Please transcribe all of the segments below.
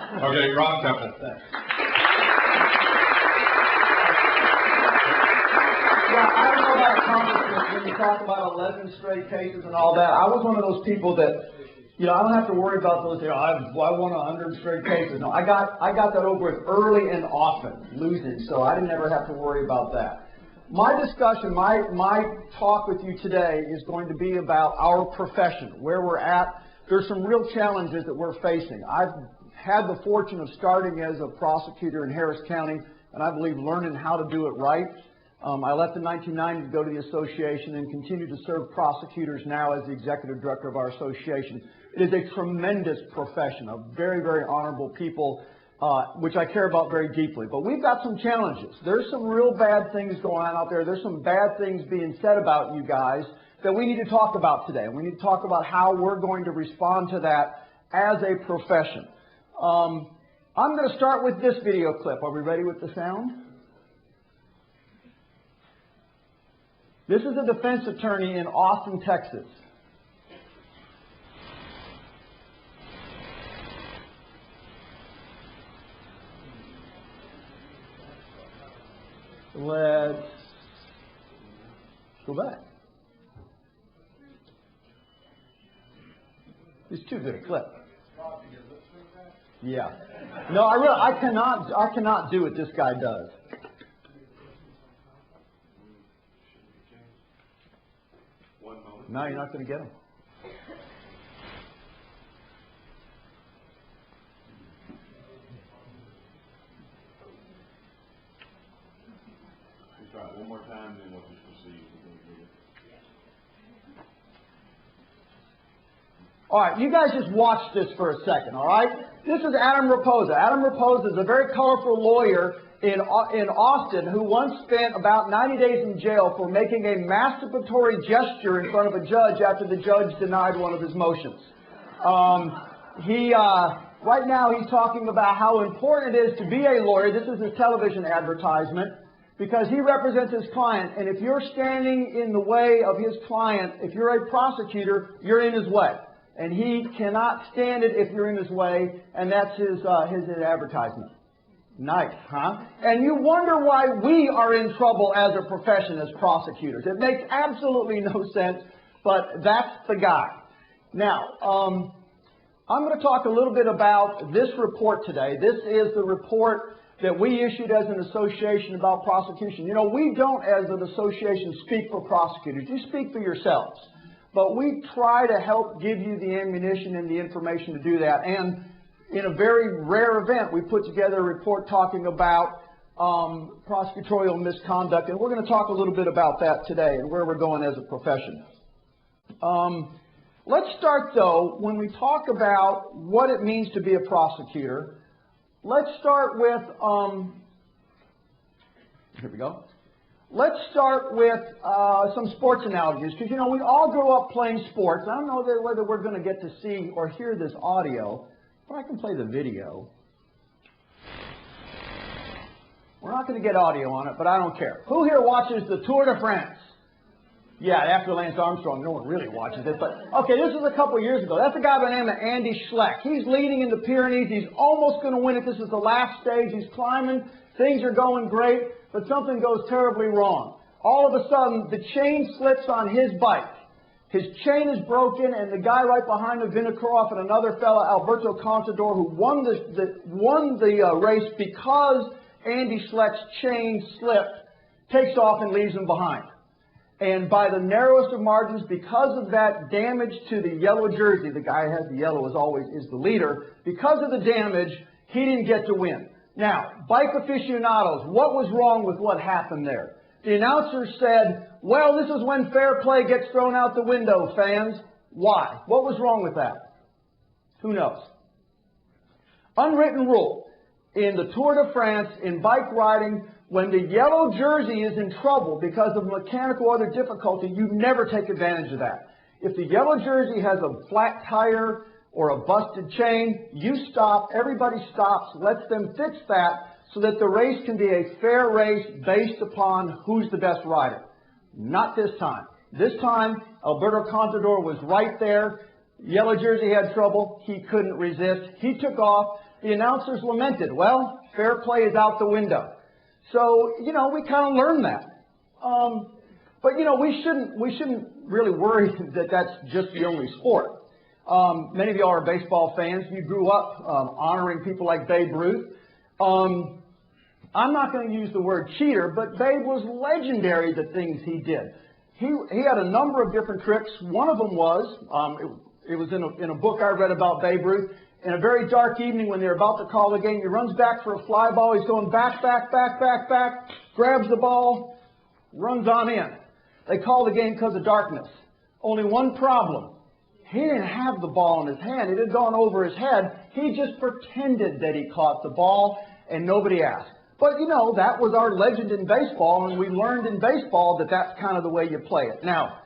Okay, Rob Kepple. Yeah, I don't know about accomplishments when you talk about 11 straight cases and all that. I was one of those people that, I don't have to worry about those. I won 100 straight cases. No, I got that over with early and often, losing, so I didn't ever have to worry about that. My discussion, my talk with you today is going to be about our profession, where we're at. There's some real challenges that we're facing. I've had the fortune of starting as a prosecutor in Harris County, and I believe learning how to do it right. I left in 1990 to go to the association and continue to serve prosecutors now as the executive director of our association. It is a tremendous profession of very, very honorable people, which I care about very deeply. But we've got some challenges. There's some real bad things going on out there. There's some bad things being said about you guys that we need to talk about today. And we need to talk about how we're going to respond to that as a profession. I'm going to start with this video clip. Are we ready with the sound? This is a defense attorney in Austin, Texas. Let's go back. It's too good a clip. Yeah. No, I cannot do what this guy does. No, you're not going to get him. Let's try it one more time, then we'll just proceed. All right, you guys just watch this for a second, all right? This is Adam Raposa. Adam Raposa is a very colorful lawyer in Austin who once spent about 90 days in jail for making a masturbatory gesture in front of a judge after the judge denied one of his motions. Right now he's talking about how important it is to be a lawyer. This is his television advertisement because he represents his client, and if you're standing in the way of his client, if you're a prosecutor, you're in his way. And he cannot stand it if you're in his way, and that's his advertisement. Nice, huh? And you wonder why we are in trouble as a profession as prosecutors. It makes absolutely no sense, but that's the guy. Now, I'm going to talk a little bit about this report today. This is the report that we issued as an association about prosecution. We don't, as an association, speak for prosecutors. You speak for yourselves. But we try to help give you the ammunition and the information to do that. And in a very rare event, we put together a report talking about prosecutorial misconduct. And we're going to talk a little bit about that today and where we're going as a profession. Let's start, though, when we talk about what it means to be a prosecutor, let's start with, here we go. Let's start with some sports analogies, because, we all grew up playing sports. I don't know whether we're going to get to see or hear this audio, but I can play the video. We're not going to get audio on it, but I don't care. Who here watches the Tour de France? Yeah, after Lance Armstrong, no one really watches it. But, okay, this was a couple years ago. That's a guy by the name of Andy Schleck. He's leading in the Pyrenees. He's almost going to win it. This is the last stage. He's climbing. Things are going great, but something goes terribly wrong. All of a sudden, the chain slips on his bike. His chain is broken, and the guy right behind him, Vinokurov, and another fellow, Alberto Contador, who won the race because Andy Schleck's chain slipped, takes off and leaves him behind. And by the narrowest of margins, because of that damage to the yellow jersey, the guy who has the yellow is the leader, because of the damage, he didn't get to win. Now, bike aficionados, what was wrong with what happened there? The announcer said, well, this is when fair play gets thrown out the window, fans. Why? What was wrong with that? Who knows? Unwritten rule. In the Tour de France, in bike riding, when the yellow jersey is in trouble because of mechanical or other difficulty, you never take advantage of that. If the yellow jersey has a flat tire or a busted chain, you stop, everybody stops, lets them fix that so that the race can be a fair race based upon who's the best rider. Not this time. This time, Alberto Contador was right there. Yellow jersey had trouble. He couldn't resist. He took off. The announcers lamented, well, fair play is out the window. So, you know, we kind of learned that. But, you know, we shouldn't really worry that that's just the only sport. Many of y'all are baseball fans. You grew up honoring people like Babe Ruth. I'm not going to use the word cheater, but Babe was legendary, the things he did. He had a number of different tricks. One of them was, it was in a book I read about Babe Ruth. In a very dark evening when they're about to call the game, he runs back for a fly ball. He's going back, grabs the ball, runs on in. They call the game because of darkness. Only one problem. He didn't have the ball in his hand. It had gone over his head. He just pretended that he caught the ball, and nobody asked. But, you know, that was our legend in baseball, and we learned in baseball that that's kind of the way you play it. Now,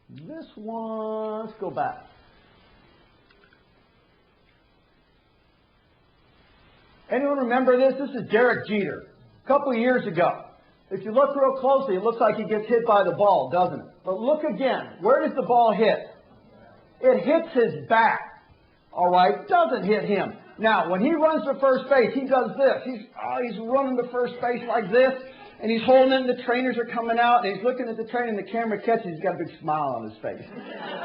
this one, let's go back. Anyone remember this? This is Derek Jeter. A couple of years ago. If you look real closely, it looks like he gets hit by the ball, doesn't it? But look again. Where does the ball hit? It hits his back. All right? Doesn't hit him. Now, when he runs to first base, he does this. He's running to first base like this, and he's holding it, and the trainers are coming out, and he's looking at the trainer, and the camera catches. He's got a big smile on his face.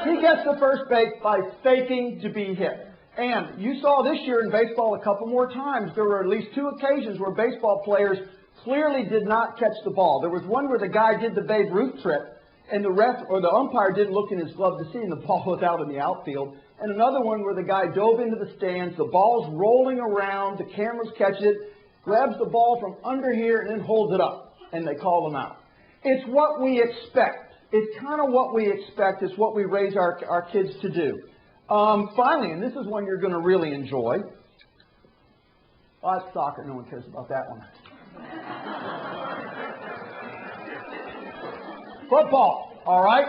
He gets to first base by faking to be hit. And you saw this year in baseball a couple more times. There were at least 2 occasions where baseball players clearly did not catch the ball. There was one where the guy did the Babe Ruth trick, and the ref or the umpire didn't look in his glove to see, and the ball was out in the outfield. And another one where the guy dove into the stands, the ball's rolling around, the cameras catch it, grabs the ball from under here, and then holds it up, and they call him out. It's what we expect. It's kind of what we expect. It's what we raise our kids to do. Finally, and this is one you're going to really enjoy. Oh, it's soccer. No one cares about that one. Football, all right?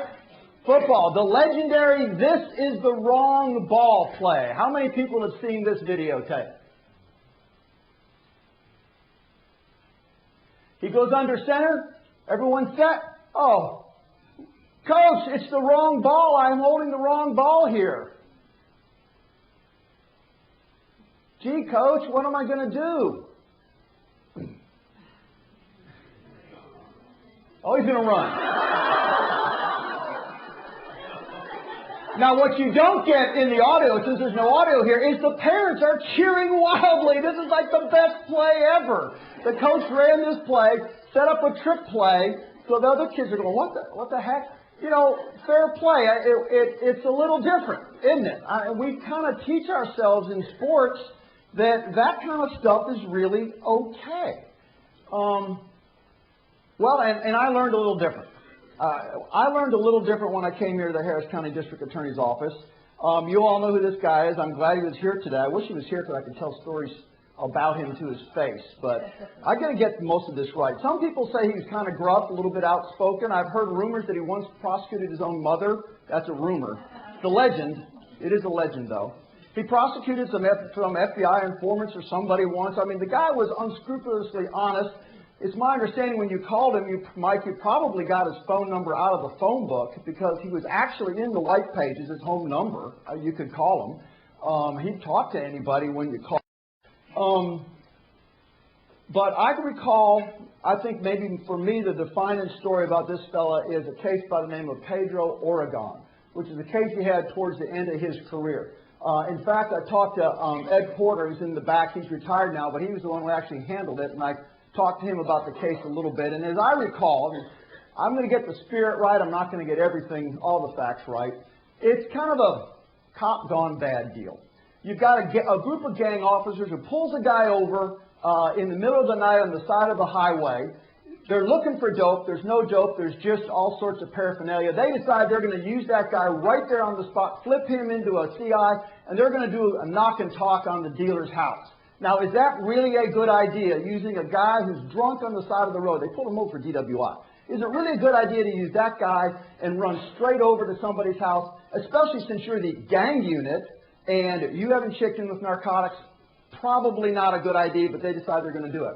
Football, the legendary "this is the wrong ball" play. How many people have seen this videotape? He goes under center. Everyone set. Oh, coach, it's the wrong ball. I'm holding the wrong ball here. Gee, coach, what am I going to do? Oh, he's going to run. Now, what you don't get in the audio, since there's no audio here, is the parents are cheering wildly. This is like the best play ever. The coach ran this play, set up a trick play, so the other kids are going, what the heck? You know, fair play. It's a little different, isn't it? We kind of teach ourselves in sports that kind of stuff is really okay. Well, and I learned a little different. I learned a little different when I came here to the Harris County District Attorney's Office. You all know who this guy is. I'm glad he was here today. I wish he was here so I could tell stories about him to his face, but I got to get most of this right. Some people say he's kind of gruff, a little bit outspoken. I've heard rumors that he once prosecuted his own mother. That's a rumor. It's a legend. It is a legend, though. He prosecuted some FBI informants or somebody once. I mean, the guy was unscrupulously honest. It's my understanding when you called him, Mike, you probably got his phone number out of the phone book because he was actually in the white pages, his home number. You could call him. He'd talk to anybody when you called. But I can recall, I think maybe for me the defining story about this fella is a case by the name of Pedro Oregon, which is a case he had towards the end of his career. In fact, I talked to Ed Porter, who's in the back. He's retired now, but he was the one who actually handled it, and I talked to him about the case a little bit. And as I recall, I'm going to get the spirit right. I'm not going to get everything, all the facts right. It's kind of a cop gone bad deal. You've got a group of gang officers who pulls a guy over in the middle of the night on the side of the highway. They're looking for dope. There's no dope. There's just all sorts of paraphernalia. They decide they're going to use that guy right there on the spot, flip him into a CI, and they're going to do a knock and talk on the dealer's house. Now, is that really a good idea, using a guy who's drunk on the side of the road? They pulled him over for DWI. Is it really a good idea to use that guy and run straight over to somebody's house, especially since you're the gang unit and you haven't checked in with narcotics? Probably not a good idea, but they decide they're going to do it.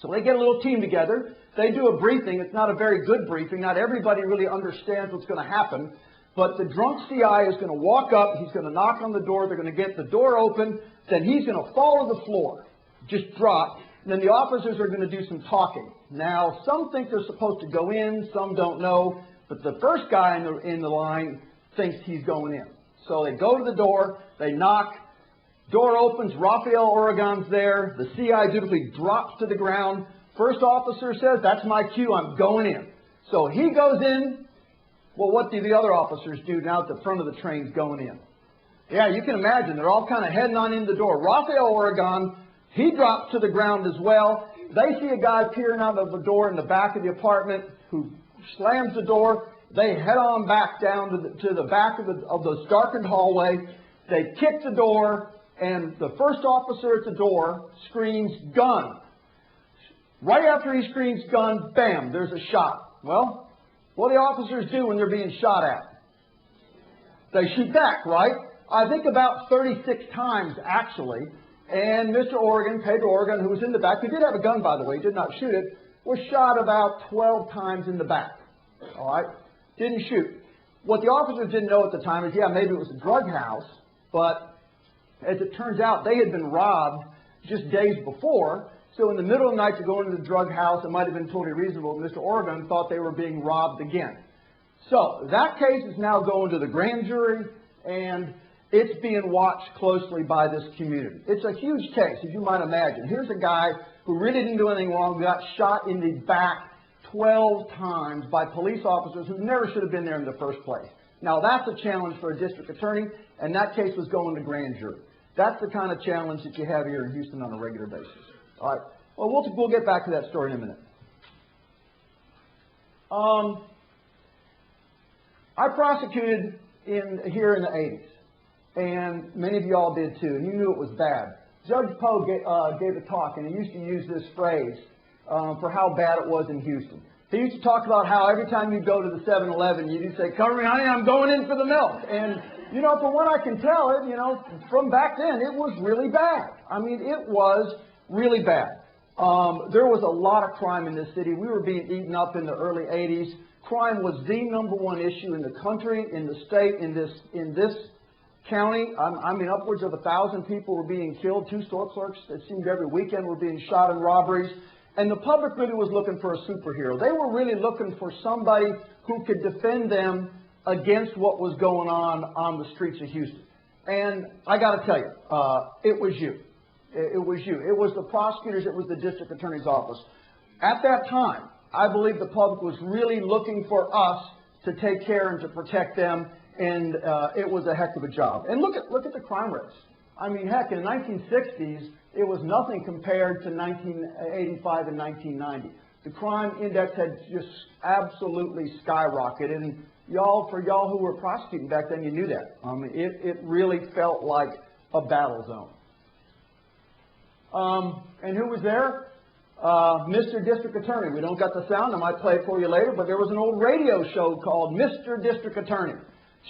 So they get a little team together. They do a briefing. It's not a very good briefing. Not everybody really understands what's going to happen. But the drunk CI is going to walk up, he's going to knock on the door, they're going to get the door open, then he's going to fall to the floor, just drop, and then the officers are going to do some talking. Now, some think they're supposed to go in, some don't know, but the first guy in the line thinks he's going in. So they go to the door, they knock, door opens, Raphael Oregon's there, the CI dutifully drops to the ground. First officer says, that's my cue, I'm going in. So he goes in. Well, what do the other officers do now at the front of the train's going in? Yeah, you can imagine. They're all kind of heading on in the door. Raphael Oregon, he drops to the ground as well. They see a guy peering out of the door in the back of the apartment who slams the door. They head on back down to the back of the darkened hallway. They kick the door, and the first officer at the door screams, gun. Right after he screams gun, bam, there's a shot. Well, what do the officers do when they're being shot at? They shoot back, right? I think about 36 times, actually. And Mr. Oregon, Pedro Oregon, who was in the back, who did have a gun, by the way, did not shoot it, was shot about 12 times in the back. All right? Didn't shoot. What the officers didn't know at the time is, yeah, maybe it was a drug house, but as it turns out, they had been robbed just days before. So in the middle of the night to go into the drug house, it might have been totally reasonable. Mr. Oregon thought they were being robbed again. So that case is now going to the grand jury, and it's being watched closely by this community. It's a huge case, as you might imagine. Here's a guy who really didn't do anything wrong, got shot in the back 12 times by police officers who never should have been there in the first place. Now, that's a challenge for a district attorney, and that case was going to grand jury. That's the kind of challenge that you have here in Houston on a regular basis. All right. Well, we'll get back to that story in a minute. I prosecuted here in the 80s, and many of you all did too, and you knew it was bad. Judge Poe gave a talk, and he used to use this phrase for how bad it was in Houston. He used to talk about how every time you go to the 7-Eleven, you'd say, "Cover me, honey, I'm going in for the milk." And, you know, from what I can tell, from back then, it was really bad. I mean, it was really bad. There was a lot of crime in this city. We were being eaten up in the early 80s. Crime was the #1 issue in the country, in the state, in this county. I mean, upwards of 1,000 people were being killed. 2 store clerks, it seemed every weekend, were being shot in robberies. And the public really was looking for a superhero. They were really looking for somebody who could defend them against what was going on the streets of Houston. And I got to tell you, it was you. It was you. It was the prosecutors. It was the district attorney's office. At that time, I believe the public was really looking for us to take care and to protect them, and it was a heck of a job. And look at the crime rates. I mean, heck, in the 1960s, it was nothing compared to 1985 and 1990. The crime index had just absolutely skyrocketed, and for y'all who were prosecuting back then, you knew that. It really felt like a battle zone. And who was there? Mr. District Attorney. We don't got the sound. I might play it for you later, but there was an old radio show called Mr. District Attorney,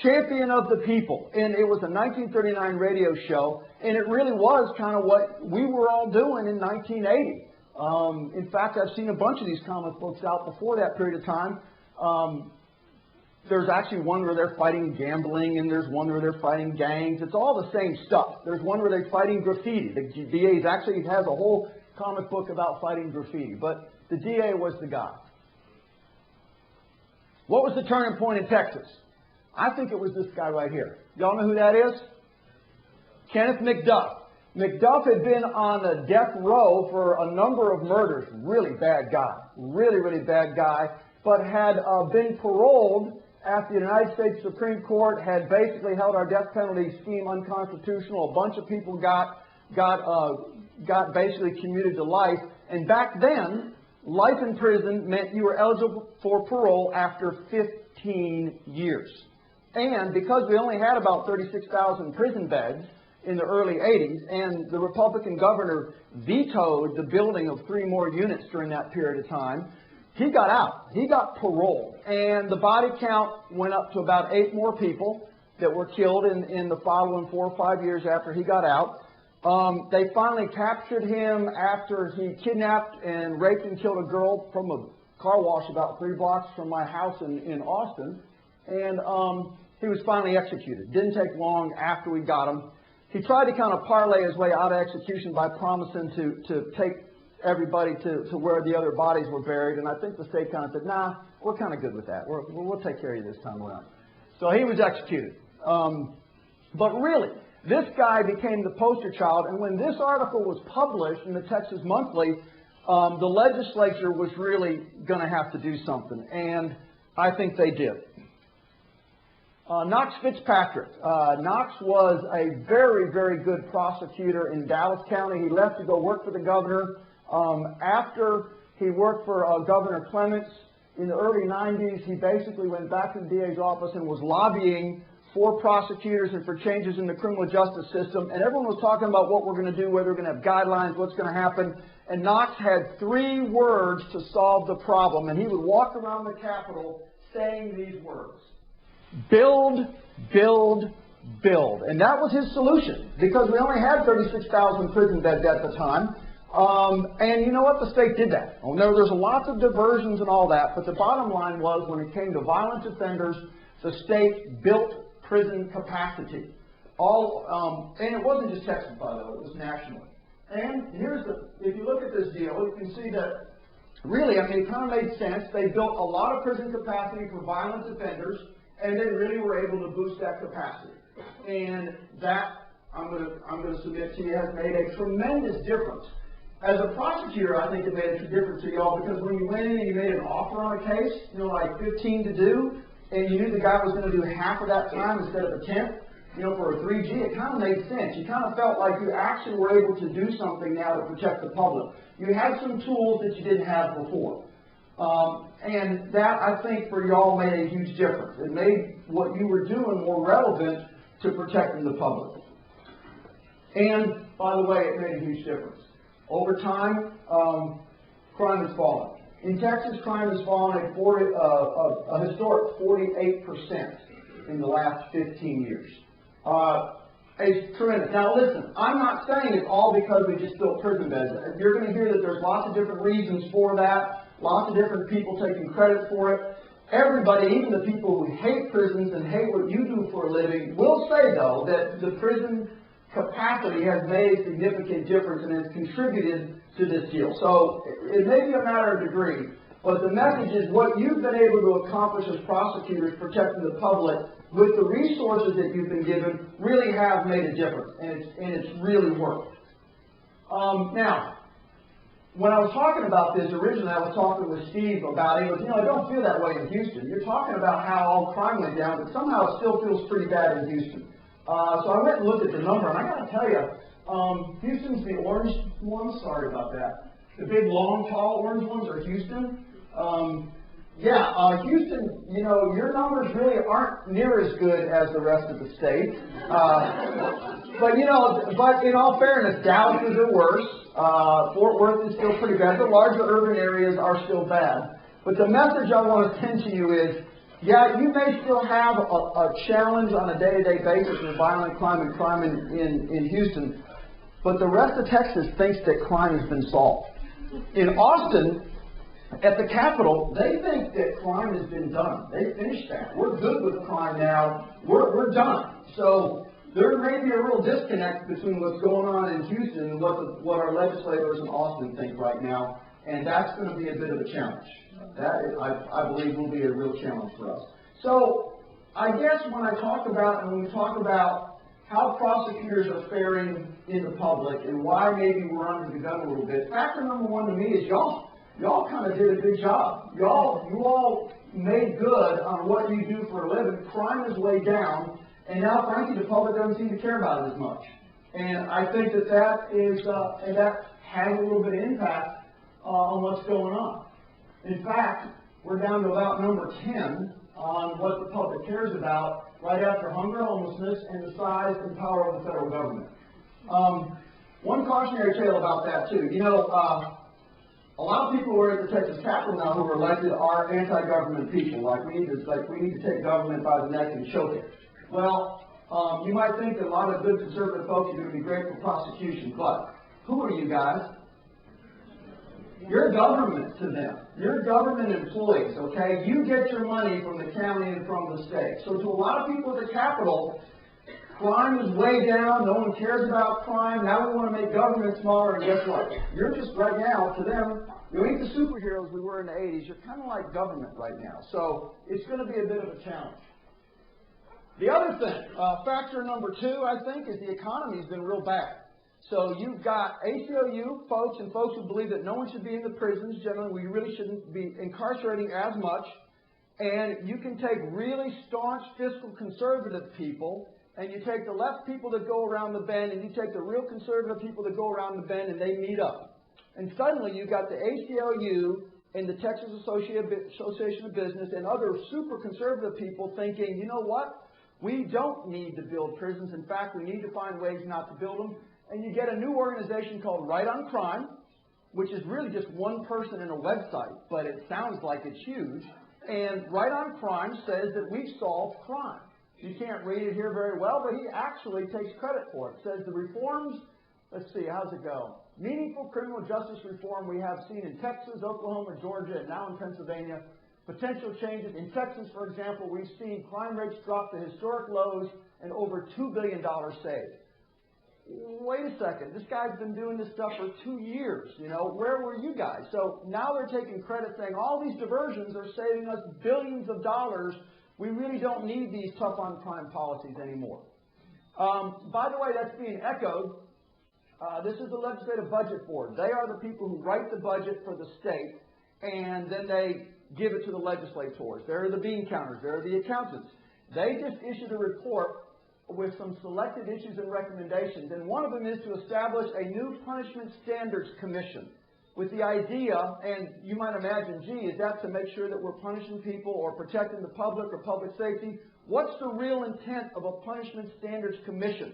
Champion of the People. And it was a 1939 radio show, and it really was kind of what we were all doing in 1980. In fact, I've seen a bunch of these comic books out before that period of time. There's actually one where they're fighting gambling, and there's one where they're fighting gangs. It's all the same stuff. There's one where they're fighting graffiti. The DA actually has a whole comic book about fighting graffiti, but the DA was the guy. What was the turning point in Texas? I think it was this guy right here. Y'all know who that is? Kenneth Mcduck. Mcduck had been on a death row for a number of murders. Really bad guy. Really, really bad guy. But had been paroled after the United States Supreme Court had basically held our death penalty scheme unconstitutional. A bunch of people got basically commuted to life. And back then, life in prison meant you were eligible for parole after 15 years. And because we only had about 36,000 prison beds in the early 80s, and the Republican governor vetoed the building of 3 more units during that period of time, he got out. He got paroled. And the body count went up to about 8 more people that were killed in the following 4 or 5 years after he got out. They finally captured him after he kidnapped and raped and killed a girl from a car wash about 3 blocks from my house in Austin. And he was finally executed. Didn't take long after we got him. He tried to kind of parlay his way out of execution by promising to take everybody to where the other bodies were buried, and I think the state kind of said, nah, we're kind of good with that. We'll take care of you this time around. So he was executed. But really, this guy became the poster child, and when this article was published in the Texas Monthly, the legislature was really going to have to do something, and I think they did. Knox Fitzpatrick. Knox was a very, very good prosecutor in Dallas County. He left to go work for the governor. After he worked for Governor Clements in the early 90s, he basically went back to the DA's office and was lobbying for prosecutors and for changes in the criminal justice system. And everyone was talking about what we're going to do, whether we're going to have guidelines, what's going to happen. And Knox had 3 words to solve the problem. And he would walk around the Capitol saying these words: build, build, build. And that was his solution, because we only had 36,000 prison beds at the time. And you know what? The state did that. Oh, no, there's lots of diversions and all that, but the bottom line was, when it came to violent offenders, the state built prison capacity. And it wasn't just Texas, by the way, it was nationally. And if you look at this deal, you can see that really, I mean, it kind of made sense. They built a lot of prison capacity for violent offenders, and they really were able to boost that capacity. And that, I'm going to submit to you, has made a tremendous difference. As a prosecutor, I think it made a difference to y'all, because when you went in and you made an offer on a case, like 15 to do, and you knew the guy was going to do half of that time instead of a tenth, for a 3G, it kind of made sense. You kind of felt like you actually were able to do something now to protect the public. You had some tools that you didn't have before. And that, I think, for y'all made a huge difference. It made what you were doing more relevant to protecting the public. And, by the way, it made a huge difference. Over time, crime has fallen. In Texas, crime has fallen a historic 48% in the last 15 years. It's tremendous. Now listen, I'm not saying it's all because we just built prison beds. You're going to hear that there's lots of different reasons for that, lots of different people taking credit for it. Everybody, even the people who hate prisons and hate what you do for a living, will say, though, that the prison capacity has made a significant difference and has contributed to this deal. So it may be a matter of degree, but the message is what you've been able to accomplish as prosecutors protecting the public with the resources that you've been given really have made a difference, and it's really worked. Now, when I was talking about this originally, I was talking with Steve about it. He goes, I don't feel that way in Houston. You're talking about how all crime went down, but somehow it still feels pretty bad in Houston. So I went and looked at the number, and I got to tell you, Houston's the orange ones. Sorry about that. The big, long, tall orange ones are Houston. Houston, your numbers really aren't near as good as the rest of the state. But in all fairness, Dallas is worse. Fort Worth is still pretty bad. The larger urban areas are still bad. But the message I want to send to you is, yeah, you may still have a challenge on a day-to-day basis with violent crime and crime in Houston, but the rest of Texas thinks that crime has been solved. In Austin, at the Capitol, they think that crime has been done. They finished that. We're good with crime now. We're done. So there may be a real disconnect between what's going on in Houston and what our legislators in Austin think right now, and that's going to be a bit of a challenge. That, I believe, will be a real challenge for us. So I guess when we talk about how prosecutors are faring in the public and why maybe we're under the gun a little bit, factor number one to me is y'all kind of did a good job. You all made good on what you do for a living. Crime is way down, and now, frankly, the public doesn't seem to care about it as much. And I think that has a little bit of impact on what's going on. In fact, we're down to about number 10 on what the public cares about, right after hunger, homelessness, and the size and power of the federal government. One cautionary tale about that, too. A lot of people who are at the Texas Capitol now who are elected are anti-government people. Like we need to take government by the neck and choke it. Well, you might think that a lot of good conservative folks are going to be great for prosecution, but who are you guys? You're government to them. You're government employees, okay? You get your money from the county and from the state. So to a lot of people at the Capitol, crime is way down. No one cares about crime. Now we want to make government smaller. And guess what? You're just right now, to them, you ain't the superheroes we were in the 80s. You're kind of like government right now. So it's going to be a bit of a challenge. The other thing, factor number 2, I think, is the economy's been real bad. So you've got ACLU folks and folks who believe that no one should be in the prisons. Generally, we really shouldn't be incarcerating as much. And you can take really staunch fiscal conservative people, and you take the left people that go around the bend, and you take the real conservative people that go around the bend, and they meet up. And suddenly you've got the ACLU and the Texas Association of Business and other super conservative people thinking, you know what? We don't need to build prisons. In fact, we need to find ways not to build them. And you get a new organization called Right on Crime, which is really just one person and a website, but it sounds like it's huge. And Right on Crime says that we've solved crime. You can't read it here very well, but he actually takes credit for it. It says the reforms, let's see, how's it go? Meaningful criminal justice reform we have seen in Texas, Oklahoma, Georgia, and now in Pennsylvania. Potential changes. In Texas, for example, we've seen crime rates drop to historic lows and over $2 billion saved. Wait a second, this guy's been doing this stuff for 2 years, you know, where were you guys? So now they're taking credit saying all these diversions are saving us billions of dollars. We really don't need these tough on crime policies anymore. By the way, that's being echoed. This is the Legislative Budget Board. They are the people who write the budget for the state, and then they give it to the legislators. They're the bean counters. They're the accountants. They just issued a report with some selected issues and recommendations, and one of them is to establish a new Punishment Standards Commission with the idea, and you might imagine, gee, is that to make sure that we're punishing people or protecting the public or public safety? What's the real intent of a Punishment Standards Commission?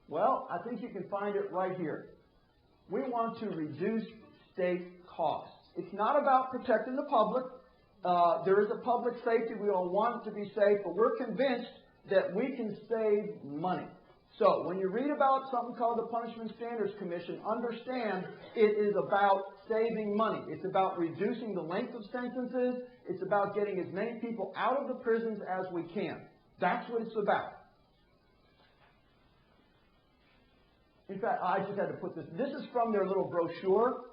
Well, I think you can find it right here. We want to reduce state costs. It's not about protecting the public. There is a public safety. We all want it to be safe, but we're convinced that we can save money. So when you read about something called the Punishment Standards Commission, understand it is about saving money. It's about reducing the length of sentences. It's about getting as many people out of the prisons as we can. That's what it's about. In fact, I just had to put this. This is from their little brochure,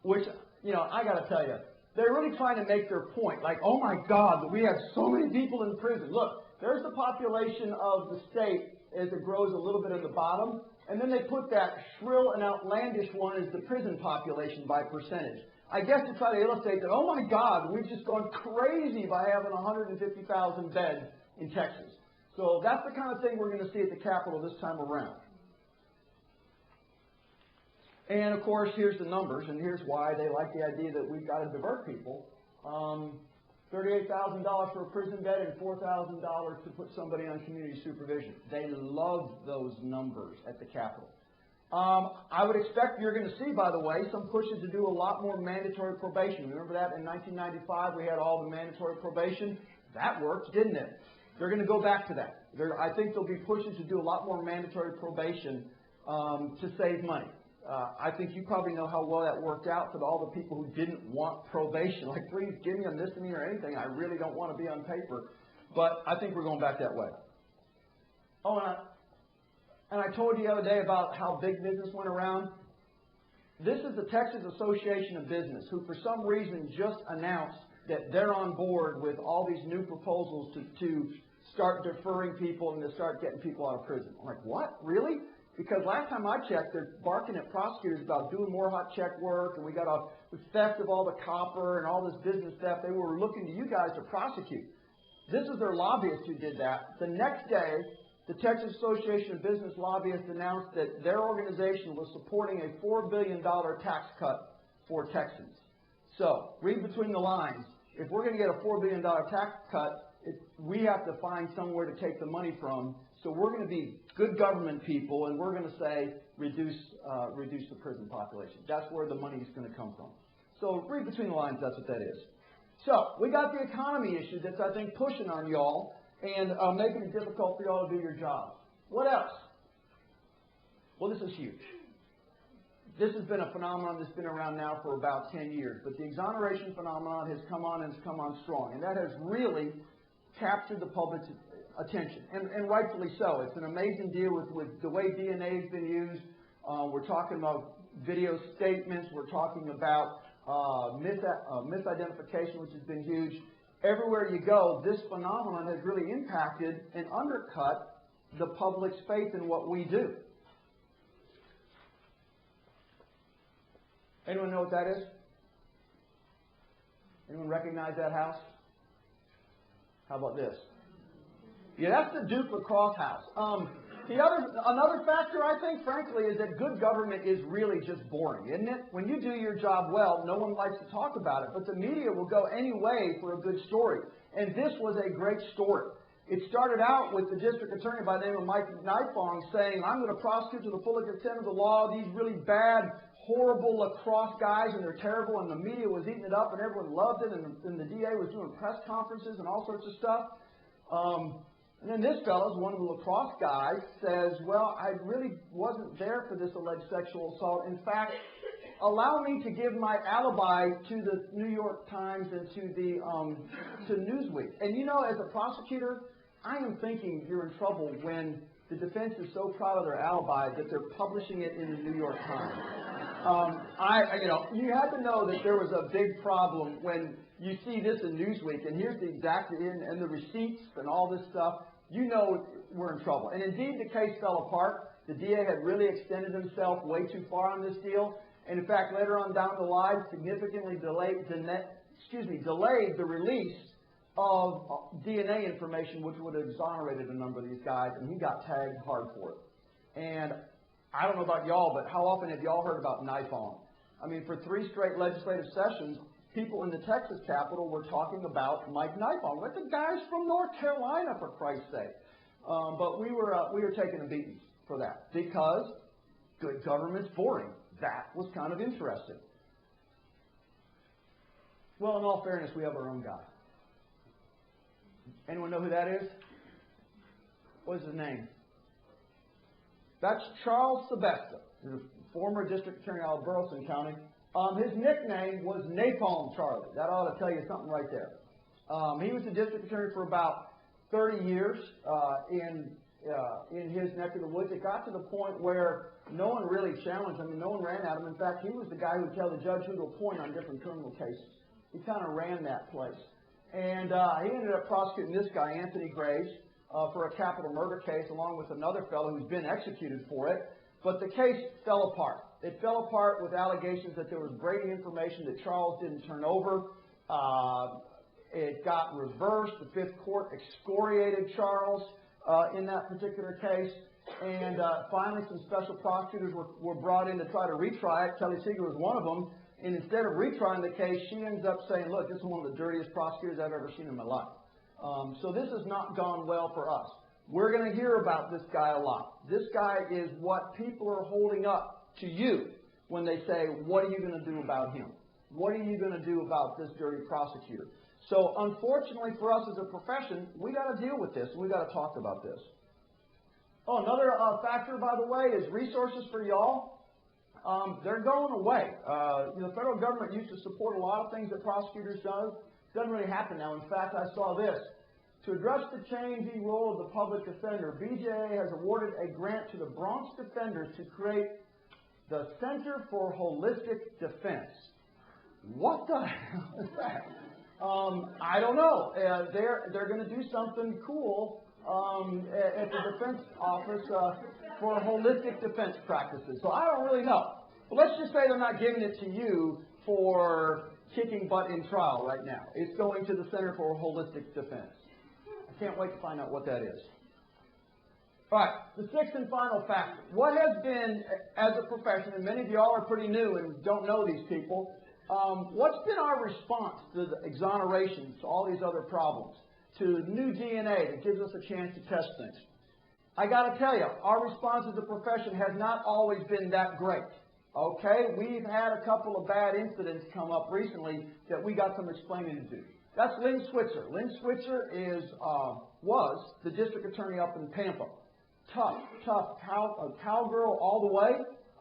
which, you know, I got to tell you, they're really trying to make their point. Like, oh my God, we have so many people in prison. Look, there's the population of the state as it grows a little bit at the bottom, and then they put that shrill and outlandish one as the prison population by percentage. I guess to try to illustrate that, oh my God, we've just gone crazy by having 150,000 beds in Texas. So that's the kind of thing we're going to see at the Capitol this time around. And of course, here's the numbers, and here's why they like the idea that we've got to divert people. $38,000 for a prison bed and $4,000 to put somebody on community supervision. They love those numbers at the Capitol. I would expect you're going to see, by the way, some pushes to do a lot more mandatory probation. Remember that in 1995 we had all the mandatory probation? That worked, didn't it? They're going to go back to that. I think there'll be pushes to do a lot more mandatory probation to save money. I think you probably know how well that worked out for all the people who didn't want probation. Like, please give me a misdemeanor or anything. I really don't want to be on paper. But I think we're going back that way. Oh, and I told you the other day about how big business went around. This is the Texas Association of Business, who for some reason just announced that they're on board with all these new proposals to start deferring people and to start getting people out of prison. I'm like, what? Really? Because last time I checked, they're barking at prosecutors about doing more hot check work, and we got the theft of all the copper and all this business theft. They were looking to you guys to prosecute. This is their lobbyist who did that. The next day, the Texas Association of Business lobbyists announced that their organization was supporting a $4 billion tax cut for Texans. So, read between the lines. If we're going to get a $4 billion tax cut, we have to find somewhere to take the money from. So we're going to be good government people, and we're going to say reduce the prison population. That's where the money is going to come from. So read between the lines, that's what that is. So we got the economy issue that's, I think, pushing on y'all and making it difficult for y'all to do your job. What else? Well, this is huge. this has been a phenomenon that's been around now for about 10 years. But the exoneration phenomenon has come on and has come on strong. And that has really captured the public's attention. And rightfully so. It's an amazing deal with the way DNA has been used. We're talking about video statements. We're talking about misidentification, which has been huge. Everywhere you go, this phenomenon has really impacted and undercut the public's faith in what we do. Anyone know what that is? Anyone recognize that house? How about this? Yeah, that's the Duke Lacrosse house. Another factor, I think, frankly, is that good government is really just boring, isn't it? When you do your job well, no one likes to talk about it, but the media will go any way for a good story. And this was a great story. It started out with the district attorney by the name of Mike Nifong saying, I'm going to prosecute to the full extent of the law these really bad, horrible lacrosse guys, and they're terrible, and the media was eating it up, and everyone loved it, and the DA was doing press conferences and all sorts of stuff. And then this fellow, one of the lacrosse guys, says, well, I really wasn't there for this alleged sexual assault. In fact, allow me to give my alibi to the New York Times and to Newsweek. And you know, as a prosecutor, I am thinking you're in trouble when the defense is so proud of their alibi that they're publishing it in the New York Times. You had to know that there was a big problem when you see this in Newsweek, and here's the exact, and the receipts and all this stuff. You know we're in trouble. And indeed, the case fell apart. The DA had really extended himself way too far on this deal. And in fact, later on down the line, significantly delayed the release of DNA information, which would have exonerated a number of these guys, and he got tagged hard for it. And I don't know about y'all, but how often have y'all heard about Nifong? I mean, for 3 straight legislative sessions, people in the Texas Capitol were talking about Mike Nifong. But the guy's from North Carolina, for Christ's sake. But we were taking a beating for that because good government's boring. That was kind of interesting. Well, in all fairness, we have our own guy. Anyone know who that is? What is his name? That's Charles Sabetha, the former district attorney out of Burleson County. His nickname was Napalm Charlie. That ought to tell you something right there. He was the district attorney for about 30 years in his neck of the woods. It got to the point where no one really challenged him, and no one ran at him. In fact, he was the guy who would tell the judge who to appoint on different criminal cases. He kind of ran that place. And he ended up prosecuting this guy, Anthony Graves, for a capital murder case, along with another fellow who's been executed for it. But the case fell apart. It fell apart with allegations that there was Brady information that Charles didn't turn over. It got reversed. The Fifth Court excoriated Charles in that particular case. And finally, some special prosecutors were brought in to try to retry it. Kelly Seeger was one of them. And instead of retrying the case, she ends up saying, look, this is one of the dirtiest prosecutors I've ever seen in my life. So this has not gone well for us. We're going to hear about this guy a lot. This guy is what people are holding up to you when they say, what are you going to do about him? What are you going to do about this dirty prosecutor? So unfortunately for us as a profession, we got to deal with this. We got to talk about this. Oh, another factor, by the way, is resources for y'all. They're going away. The federal government used to support a lot of things that prosecutors do. Doesn't really happen now. In fact, I saw this. To address the changing role of the public defender, BJA has awarded a grant to the Bronx Defenders to create the Center for Holistic Defense. What the hell is that? I don't know. They're going to do something cool at the defense office for holistic defense practices. So I don't really know. But let's just say they're not giving it to you for kicking butt in trial right now. It's going to the Center for Holistic Defense. I can't wait to find out what that is. All right, the sixth and final factor. What has been, as a profession, and many of y'all are pretty new and don't know these people, what's been our response to the exoneration, to all these other problems, to new DNA that gives us a chance to test things? I got to tell you, our response as a profession has not always been that great. Okay, we've had a couple of bad incidents come up recently that we got some explaining to do. That's Lynn Switzer. Lynn Switzer was the district attorney up in Tampa. Tough cowgirl all the way.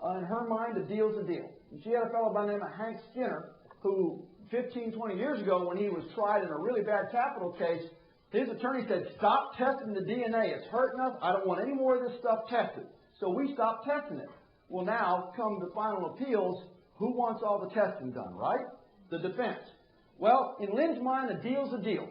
In her mind, a deal's a deal. And she had a fellow by the name of Hank Skinner, who 15, 20 years ago, when he was tried in a really bad capital case, his attorney said, stop testing the DNA. It's hurting us. I don't want any more of this stuff tested. So we stopped testing it. Well, now, come the final appeals, who wants all the testing done, right? The defense. Well, in Lynn's mind, a deal's a deal.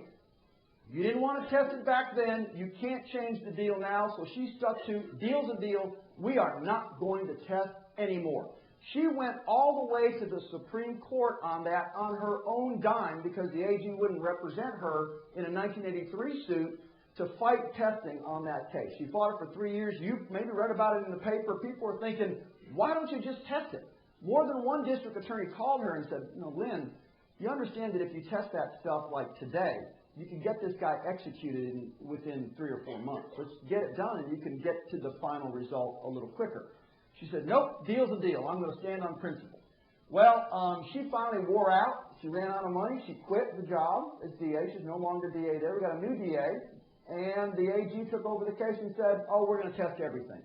You didn't want to test it back then. You can't change the deal now. So she stuck to, deal's a deal. We are not going to test anymore. She went all the way to the Supreme Court on that on her own dime because the AG wouldn't represent her in a 1983 suit to fight testing on that case. She fought it for 3 years. You maybe read about it in the paper. People were thinking, why don't you just test it? More than one district attorney called her and said, Lynn, you understand that if you test that stuff like today, you can get this guy executed within 3 or 4 months. Let's get it done and you can get to the final result a little quicker. She said, nope, deal's a deal. I'm going to stand on principle. Well, she finally wore out. She ran out of money. She quit the job as DA. She's no longer DA there. We got a new DA. And the AG took over the case and said, oh, we're going to test everything.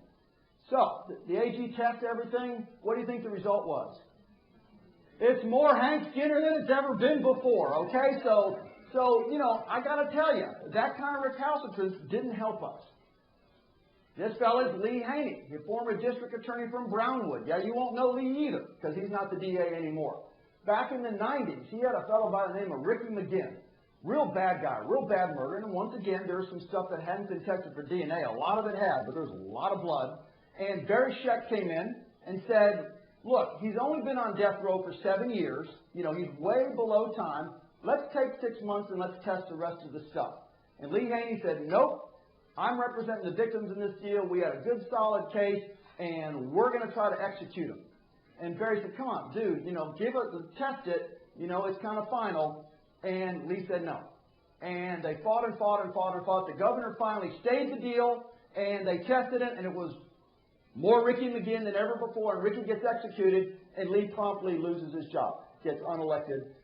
So, the AG tested everything. What do you think the result was? It's more Hank Skinner than it's ever been before, okay? So I got to tell you, that kind of recalcitrance didn't help us. This fellow is Lee Haney, the former district attorney from Brownwood. Yeah, you won't know Lee either, because he's not the DA anymore. Back in the 90s, he had a fellow by the name of Ricky McGinn. Real bad guy, real bad murder. And once again, there was some stuff that hadn't been tested for DNA. A lot of it had, but there was a lot of blood. And Barry Scheck came in and said, look, he's only been on death row for 7 years. He's way below time. Let's take 6 months and let's test the rest of the stuff. And Lee Haney said, nope. I'm representing the victims in this deal. We had a good, solid case, and we're going to try to execute them. And Barry said, come on, dude, test it. It's kind of final. And Lee said no. And they fought and fought and fought and fought. The governor finally stayed the deal, and they tested it, and it was more Ricky McGinn than ever before. And Ricky gets executed, and Lee promptly loses his job, gets unelected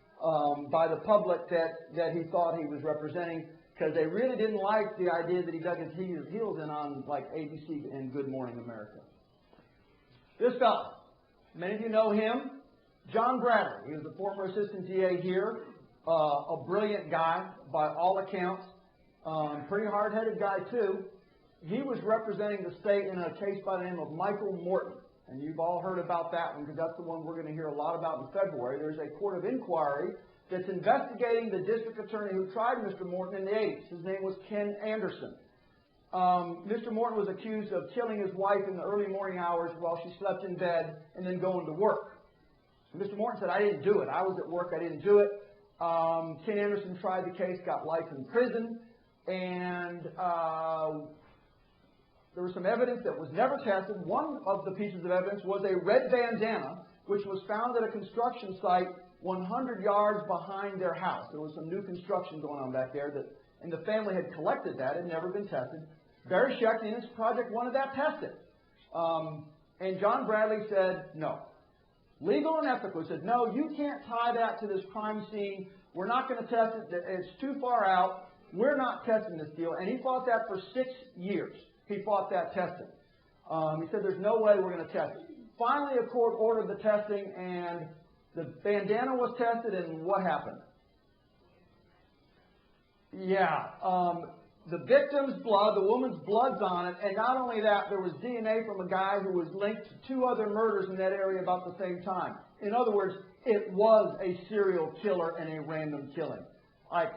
by the public that he thought he was representing, because they really didn't like the idea that he dug his heels in on, like, ABC and Good Morning America. This fellow, many of you know him, John Bradley. He was the former assistant DA here, a brilliant guy by all accounts, pretty hard-headed guy, too. He was representing the state in a case by the name of Michael Morton. And you've all heard about that one, because that's the one we're going to hear a lot about in February. There's a court of inquiry that's investigating the district attorney who tried Mr. Morton in the 80s. His name was Ken Anderson. Mr. Morton was accused of killing his wife in the early morning hours while she slept in bed and then going to work. Mr. Morton said, I didn't do it. I was at work. I didn't do it. Ken Anderson tried the case, got life in prison, and there was some evidence that was never tested. One of the pieces of evidence was a red bandana, which was found at a construction site 100 yards behind their house. There was some new construction going on back there, and the family had collected that. It had never been tested. Barry Scheck, the Innocence Project, wanted that tested. And John Bradley said no. Legal and ethical. He said, no, you can't tie that to this crime scene. We're not going to test it. It's too far out. We're not testing this deal. And he fought that for 6 years. He fought that testing. He said, there's no way we're going to test it. Finally, a court ordered the testing, and the bandana was tested, and what happened? Yeah, the victim's blood, the woman's blood's on it, and not only that, there was DNA from a guy who was linked to 2 other murders in that area about the same time. In other words, it was a serial killer and a random killing.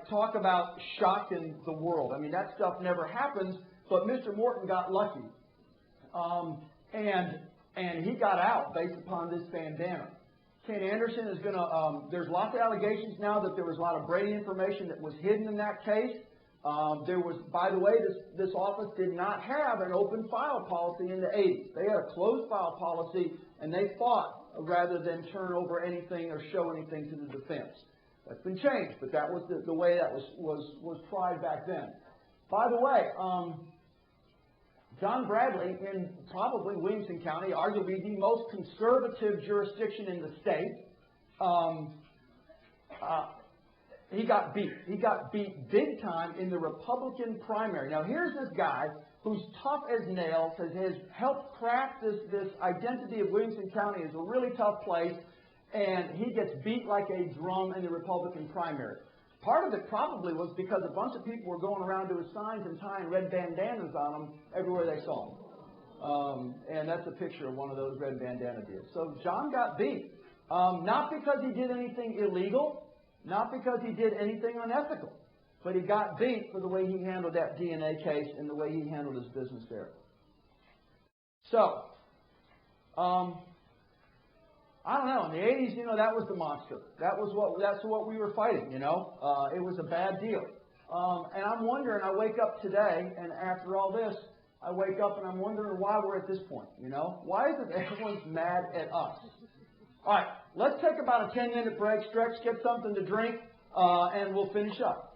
Talk about shocking the world. I mean, that stuff never happens, but Mr. Morton got lucky. And he got out based upon this bandana. Ken Anderson is going to, there's lots of allegations now that there was a lot of Brady information that was hidden in that case. There was, by the way, this office did not have an open file policy in the 80s. They had a closed file policy, and they fought rather than turn over anything or show anything to the defense. That's been changed, but that was the way that was tried back then. By the way, John Bradley, in probably Williamson County, arguably the most conservative jurisdiction in the state, he got beat. He got beat big time in the Republican primary. Now, here's this guy who's tough as nails, has helped craft this identity of Williamson County as a really tough place, and he gets beat like a drum in the Republican primary. Part of it probably was because a bunch of people were going around to his signs and tying red bandanas on them everywhere they saw him. And that's a picture of one of those red bandana deals. So John got beat. Not because he did anything illegal, not because he did anything unethical, but he got beat for the way he handled that DNA case and the way he handled his business there. So, I don't know. In the 80s, that was the monster. That's what we were fighting, It was a bad deal. And I'm wondering, I wake up today, and after all this, I wake up and I'm wondering why we're at this point, Why is it everyone's mad at us? All right, let's take about a 10-minute break, stretch, get something to drink, and we'll finish up.